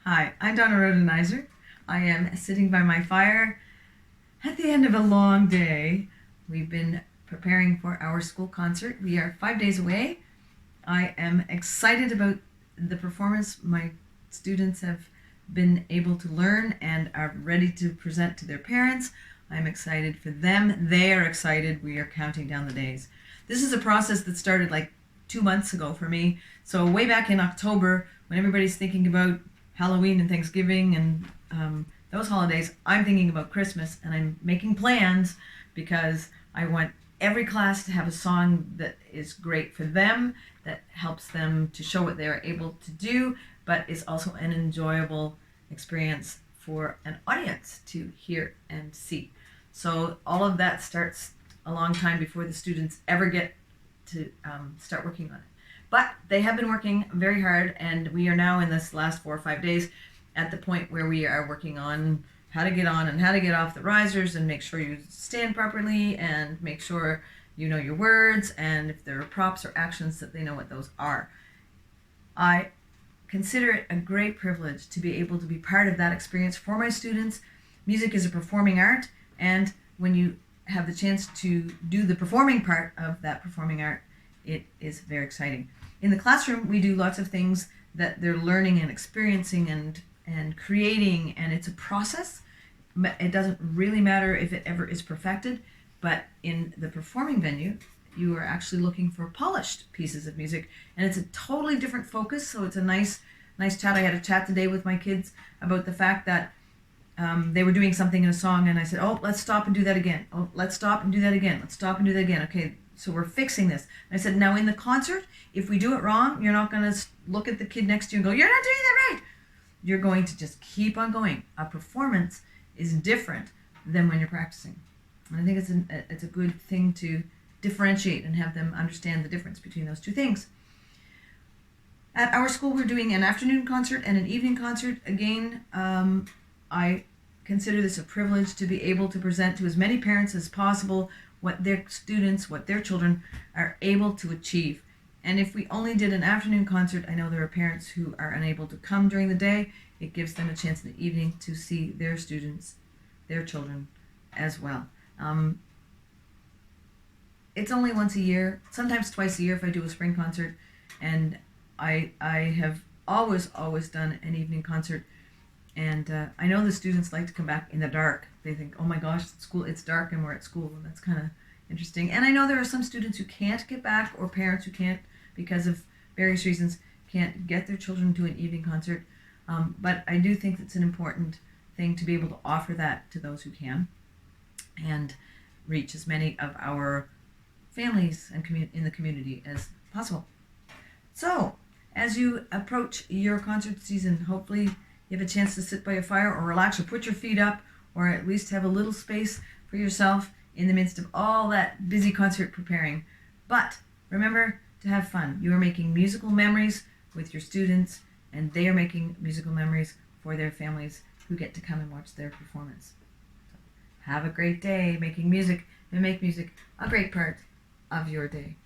Hi, I'm Donna Rhodenizer. I am sitting by my fire at the end of a long day. We've been preparing for our school concert. We are 5 days away. I am excited about the performance my students have been able to learn and are ready to present to their parents. I'm excited for them. They are excited. We are counting down the days. This is a process that started like 2 months ago for me. So way back in October, when everybody's thinking about Halloween and Thanksgiving and those holidays, I'm thinking about Christmas, and I'm making plans because I want every class to have a song that is great for them, that helps them to show what they are able to do, but is also an enjoyable experience for an audience to hear and see. So all of that starts a long time before the students ever get to start working on it. But they have been working very hard, and we are now in this last 4 or 5 days at the point where we are working on how to get on and how to get off the risers and make sure you stand properly and make sure you know your words, and if there are props or actions that they know what those are. I consider it a great privilege to be able to be part of that experience for my students. Music is a performing art, and when you have the chance to do the performing part of that performing art, it is very exciting. In the classroom, we do lots of things that they're learning and experiencing and creating, and it's a process. It doesn't really matter if it ever is perfected, but in the performing venue, you are actually looking for polished pieces of music, and it's a totally different focus. So it's a nice chat. I had a chat today with my kids about the fact that they were doing something in a song, and I said, "Oh, let's stop and do that again. Oh, let's stop and do that again. Let's stop and do that again." Okay, so we're fixing this. And I said, now in the concert, if we do it wrong, you're not going to look at the kid next to you and go, "You're not doing that right." You're going to just keep on going. A performance is different than when you're practicing. And I think it's a good thing to differentiate and have them understand the difference between those two things. At our school, we're doing an afternoon concert and an evening concert. Again, I consider this a privilege to be able to present to as many parents as possible what their students, what their children are able to achieve. And if we only did an afternoon concert, I know there are parents who are unable to come during the day. It gives them a chance in the evening to see their students, their children as well. It's only once a year, sometimes twice a year if I do a spring concert, and I have always done an evening concert. And I know the students like to come back in the dark. They think, "Oh my gosh, it's dark and we're at school," and that's kind of interesting. And I know there are some students who can't get back, or parents who can't, because of various reasons, can't get their children to an evening concert. But I do think it's an important thing to be able to offer that to those who can, and reach as many of our families and in the community as possible. So, as you approach your concert season, hopefully you have a chance to sit by a fire or relax or put your feet up, or at least have a little space for yourself in the midst of all that busy concert preparing. But remember to have fun. You are making musical memories with your students, and they are making musical memories for their families who get to come and watch their performance. So have a great day making music, and make music a great part of your day.